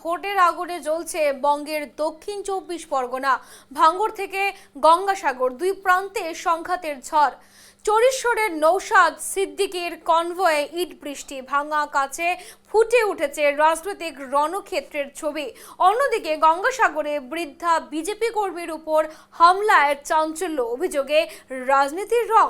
ভোটের আগুনে জ্বলছে বঙ্গের দক্ষিণ 24 পরগনা। ভাঙ্গর থেকে গঙ্গাসাগর দুই প্রান্তে সংঘাতের ঝড়। চরিশ্বরের নৌশাদ সিদ্দিকীর কনভয়ে ইট বৃষ্টি, ভাঙা কাছে ফুটে উঠেছে রাজনৈতিক রণক্ষেত্রের ছবি। অন্যদিকে গঙ্গাসাগরে বৃদ্ধা বিজেপি কর্মীর উপর হামলায় চাঞ্চল্য, অভিযোগে রাজনীতির রং।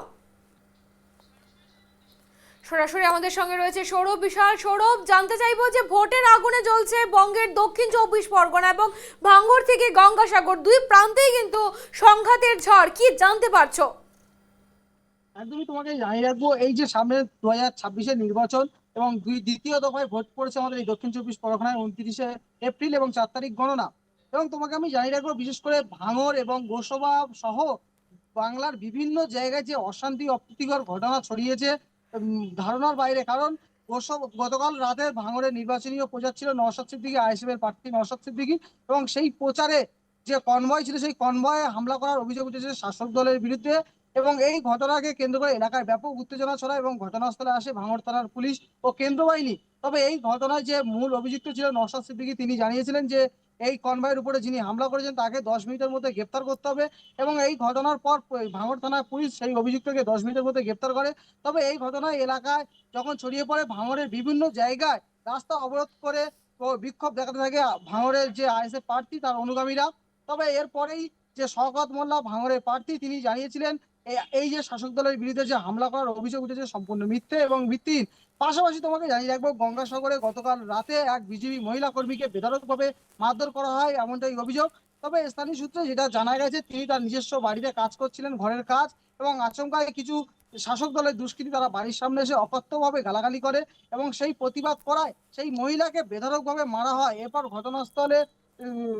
সরাসরি আমাদের সঙ্গে রয়েছে সৌরভ বিশাল। সৌরভ, জানতে চাইবো যে ভোটের আগুনে জ্বলছে বঙ্গের দক্ষিণ 24 পরগনা এবং ভাঙ্গর থেকে গঙ্গাসাগর দুই প্রান্তেই কিন্তু সংঘাতের ঝড়, কি জানতে পারছো? একদমই তোমাকে জানিয়ে রাখবো, এই যে সামনে 2026-এর নির্বাচন এবং দ্বিতীয় দফায় ভোট পড়েছে আমাদের এই দক্ষিণ 24 পরগনায় 29শে এপ্রিল এবং 4 তারিখ গণনা। এবং তোমাকে আমি জানিয়ে রাখবো, বিশেষ করে ভাঙড় এবং গোসবা সহ বাংলার বিভিন্ন জায়গায় যে অশান্তি অপ্রীতিকর ঘটনা ছড়িয়েছে ধারণার বাইরে। কারণ গতকাল রাতে ভাঙড়ের নির্বাচনী প্রচার ছিল নওশাদ সিদ্দিকী, আইএসএফ এর প্রার্থী নওশাদ সিদ্দিকী, এবং সেই প্রচারে যে কনভয় ছিল সেই কনভয়ে হামলা করার অভিযোগ উঠেছে শাসক দলের বিরুদ্ধে। এবং এই ঘটনাকে কেন্দ্র করে এলাকায় ব্যাপক উত্তেজনা ছড়ায় এবং ঘটনাস্থলে আসে ভাঙড় থানার পুলিশ ও কেন্দ্র বাহিনী। তবে এই ঘটনায় যে মূল অভিযুক্ত ছিল নওশাদ সিদ্দিকী, তিনি জানিয়েছিলেন যে এই কনভয়ের উপরে যিনি হামলা করেছেন তাকে 10 মিনিটের মধ্যে গ্রেপ্তার করতে হবে। এবং এই ঘটনার পর ভাঙড় থানার পুলিশ সেই অভিযুক্তকে 10 মিনিটের মধ্যে গ্রেপ্তার করে। তবে এই ঘটনায় এলাকায় যখন ছড়িয়ে পড়ে, ভাঙড়ের বিভিন্ন জায়গায় রাস্তা অবরোধ করে বিক্ষোভ দেখাতে থাকে ভাঙড়ের যে আইএসএফ প্রার্থী তার অনুগামীরা। তবে এরপরেই যে শওকত মোল্লা ভাঙড়ের প্রার্থী, তিনি জানিয়েছিলেন এই যে শাসক দলের বিরুদ্ধে যে হামলা করার অভিযোগ উঠেছে সম্পূর্ণ মিথ্যে এবং ভিত্তিহীন। পাশাপাশি তোমাকে জানিয়ে রাখবো, গঙ্গাসাগরে গতকাল রাতে এক বিজেপি মহিলা কর্মীকে বেধড়কভাবে মারধর করা হয়, এমনটাই অভিযোগ। তবে স্থানীয় সূত্রে যেটা জানা গেছে, তিনি তার নিজস্ব বাড়িতে কাজ করছিলেন, ঘরের কাজ, এবং আচমকায় কিছু শাসক দলের দুষ্কৃতী তারা বাড়ির সামনে এসে অকথ্যভাবে গালাগালি করে এবং সেই প্রতিবাদ করায় সেই মহিলাকে বেধড়কভাবে মারা হয়। এরপর ঘটনাস্থলে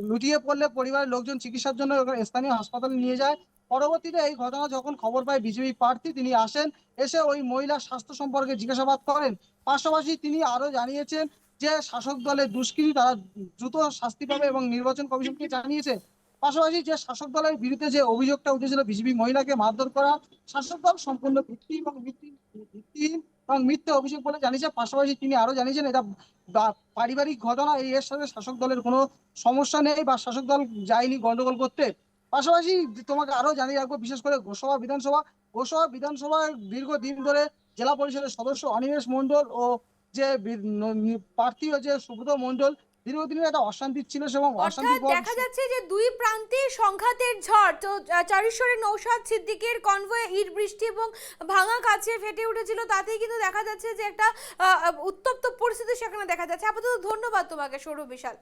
লুটিয়ে পড়লে পরিবারের লোকজন চিকিৎসার জন্য স্থানীয় হাসপাতালে নিয়ে যায়। পরবর্তীতে এই ঘটনা যখন খবর পায় বিজেপি প্রার্থী, তিনি আসেন, এসে ওই মহিলার স্বাস্থ্য সম্পর্কে জিজ্ঞাসাবাদ করেন। পাশাপাশি তিনি আরো জানিয়েছেন যে শাসক দলের দুষ্কৃতী তারা দ্রুত শাস্তি পাবে এবং নির্বাচন কমিশনকে জানিয়েছে। পাশাপাশি যে শাসক দলের বিরুদ্ধে যে অভিযোগটা উঠেছিল বিজেপি মহিলাকে মারধর করা, শাসক দল সম্পূর্ণ ভিত্তিহীন এবং মিথ্যে অভিযোগ বলে জানিয়েছে। পাশাপাশি তিনি আরো জানিয়েছেন এটা পারিবারিক ঘটনা, এর সাথে শাসক দলের কোনো সমস্যা নেই বা শাসক দল যায়নি গন্ডগোল করতে। পাশাপাশি তোমাকে আরো জানিয়ে রাখবো, বিশেষ করে গোসবা বিধানসভায় দীর্ঘদিন ধরে জেলা পরিষদের সদস্য অনিমেষ মন্ডল ও যে প্রার্থী যে সুব্রত মন্ডল, দীর্ঘদিনের একটা অশান্তি ছিল এবং অশান্তি দেখা যাচ্ছে যে দুই প্রান্তে সংঘাতের ঝড়। তো চারিশ্বরের নৌশাদ সিদ্দিকের কনভয়ে ইট বৃষ্টি এবং ভাঙা কাছে ফেটে উঠেছিল, তাতেই কিন্তু দেখা যাচ্ছে যে একটা উত্তপ্ত পরিস্থিতি সেখানে দেখা যাচ্ছে। আপাতত ধন্যবাদ তোমাকে সৌরভ বিশাল।